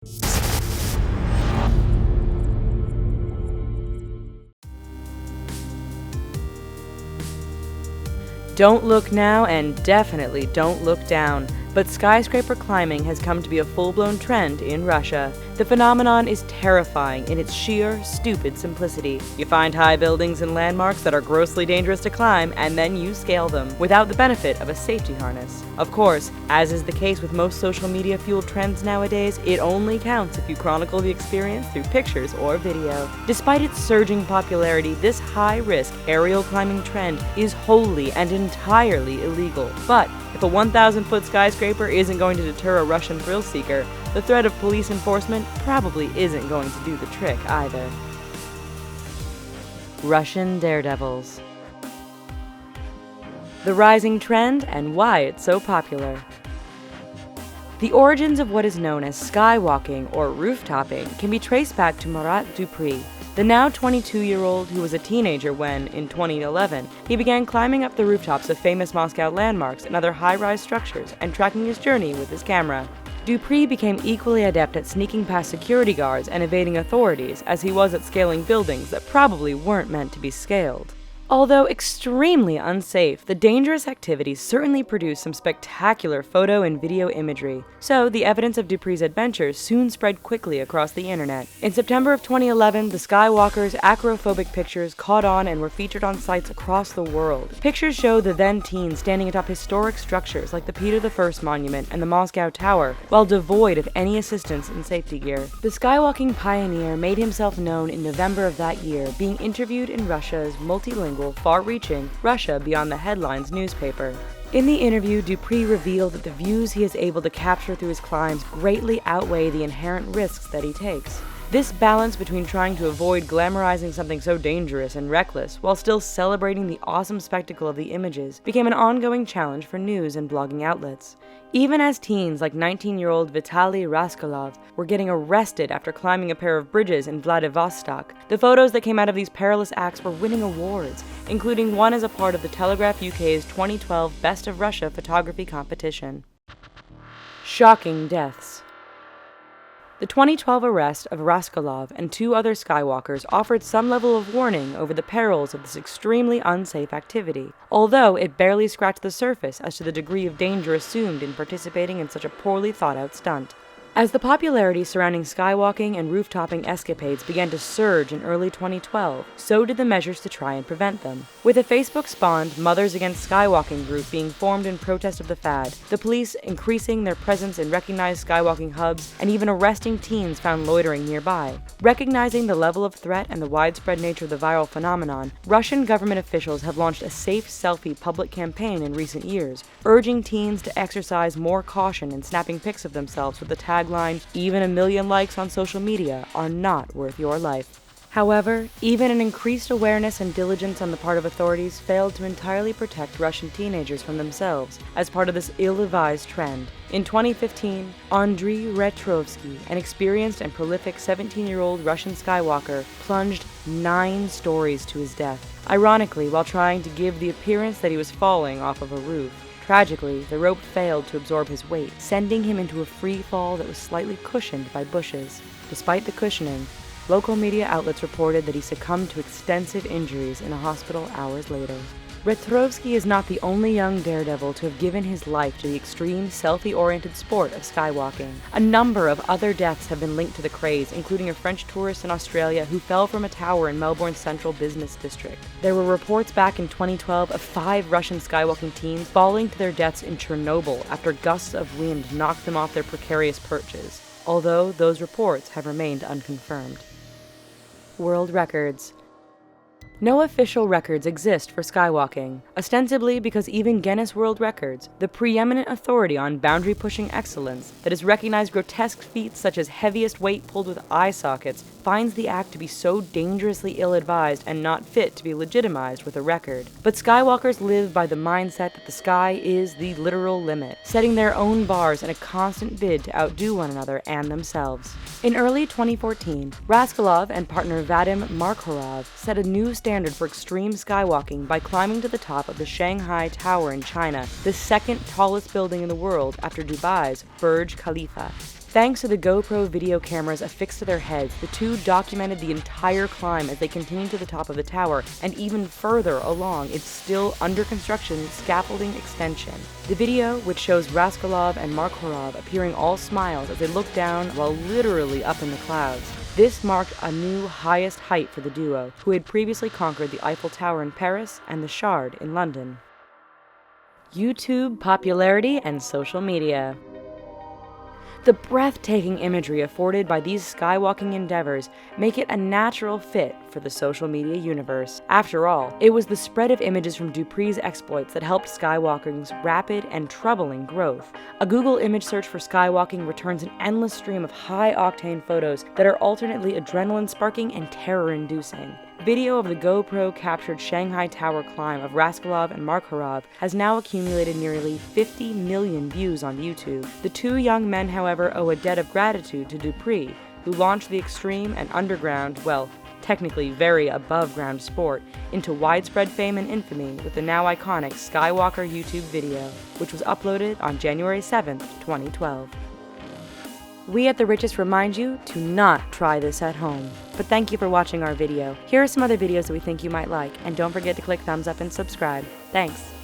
Don't look now, and definitely don't look down. But skyscraper climbing has come to be a full-blown trend in Russia. The phenomenon is terrifying in its sheer, stupid simplicity. You find high buildings and landmarks that are grossly dangerous to climb, and then you scale them, without the benefit of a safety harness. Of course, as is the case with most social media-fueled trends nowadays, it only counts if you chronicle the experience through pictures or video. Despite its surging popularity, this high-risk aerial climbing trend is wholly and entirely illegal. But if a 1,000-foot skyscraper isn't going to deter a Russian thrill-seeker, the threat of police enforcement probably isn't going to do the trick either. Russian Daredevils. The rising trend and why it's so popular. The origins of what is known as skywalking or rooftopping can be traced back to Murat Dupri, the now 22-year-old who was a teenager when, in 2011, he began climbing up the rooftops of famous Moscow landmarks and other high-rise structures and tracking his journey with his camera. Dupri became equally adept at sneaking past security guards and evading authorities as he was at scaling buildings that probably weren't meant to be scaled. Although extremely unsafe, the dangerous activities certainly produced some spectacular photo and video imagery, so the evidence of Dupri's adventures soon spread quickly across the internet. In September of 2011, the Skywalker's acrophobic pictures caught on and were featured on sites across the world. Pictures show the then-teen standing atop historic structures like the Peter I Monument and the Moscow Tower, while devoid of any assistance in safety gear. The Skywalking pioneer made himself known in November of that year, being interviewed in Russia's multilingual, far-reaching Russia Beyond the Headlines newspaper. In the interview, Dupri revealed that the views he is able to capture through his climbs greatly outweigh the inherent risks that he takes. This balance between trying to avoid glamorizing something so dangerous and reckless while still celebrating the awesome spectacle of the images became an ongoing challenge for news and blogging outlets. Even as teens like 19-year-old Vitaly Raskolov were getting arrested after climbing a pair of bridges in Vladivostok, the photos that came out of these perilous acts were winning awards, including one as a part of the Telegraph UK's 2012 Best of Russia photography competition. Shocking deaths. The 2012 arrest of Raskolov and 2 other Skywalkers offered some level of warning over the perils of this extremely unsafe activity, although it barely scratched the surface as to the degree of danger assumed in participating in such a poorly thought-out stunt. As the popularity surrounding skywalking and roof-topping escapades began to surge in early 2012, so did the measures to try and prevent them. With a Facebook-spawned Mothers Against Skywalking group being formed in protest of the fad, the police increasing their presence in recognized skywalking hubs, and even arresting teens found loitering nearby. Recognizing the level of threat and the widespread nature of the viral phenomenon, Russian government officials have launched a safe selfie public campaign in recent years, urging teens to exercise more caution in snapping pics of themselves with the tagline, "Even 1 million likes on social media are not worth your life." However, even an increased awareness and diligence on the part of authorities failed to entirely protect Russian teenagers from themselves as part of this ill-advised trend. In 2015, Andriy Retrovsky, an experienced and prolific 17-year-old Russian skywalker, plunged 9 stories to his death, ironically while trying to give the appearance that he was falling off of a roof. Tragically, the rope failed to absorb his weight, sending him into a free fall that was slightly cushioned by bushes. Despite the cushioning, local media outlets reported that he succumbed to extensive injuries in a hospital hours later. Retrovsky is not the only young daredevil to have given his life to the extreme, selfie-oriented sport of skywalking. A number of other deaths have been linked to the craze, including a French tourist in Australia who fell from a tower in Melbourne's central business district. There were reports back in 2012 of 5 Russian skywalking teens falling to their deaths in Chernobyl after gusts of wind knocked them off their precarious perches, although those reports have remained unconfirmed. World records. No official records exist for skywalking, ostensibly because even Guinness World Records, the preeminent authority on boundary-pushing excellence that has recognized grotesque feats such as heaviest weight pulled with eye sockets, finds the act to be so dangerously ill-advised and not fit to be legitimized with a record. But skywalkers live by the mindset that the sky is the literal limit, setting their own bars in a constant bid to outdo one another and themselves. In early 2014, Raskolov and partner Vadim Markhorov set a new standard for extreme skywalking by climbing to the top of the Shanghai Tower in China, the second tallest building in the world after Dubai's Burj Khalifa. Thanks to the GoPro video cameras affixed to their heads, the two documented the entire climb as they continued to the top of the tower and even further along its still under construction scaffolding extension. The video, which shows Raskolov and Markhorov appearing all smiles as they look down while literally up in the clouds. This marked a new highest height for the duo, who had previously conquered the Eiffel Tower in Paris and the Shard in London. YouTube popularity and social media. The breathtaking imagery afforded by these skywalking endeavors make it a natural fit for the social media universe. After all, it was the spread of images from Dupree's exploits that helped Skywalking's rapid and troubling growth. A Google image search for Skywalking returns an endless stream of high-octane photos that are alternately adrenaline-sparking and terror-inducing. Video of the GoPro-captured Shanghai Tower climb of Raskolov and Markhorov has now accumulated nearly 50 million views on YouTube. The two young men, however, owe a debt of gratitude to Dupree, who launched the extreme and underground, well, technically very above-ground sport, into widespread fame and infamy with the now iconic Skywalker YouTube video, which was uploaded on January 7th, 2012. We at TheRichest remind you to not try this at home. But thank you for watching our video. Here are some other videos that we think you might like, and don't forget to click thumbs up and subscribe. Thanks!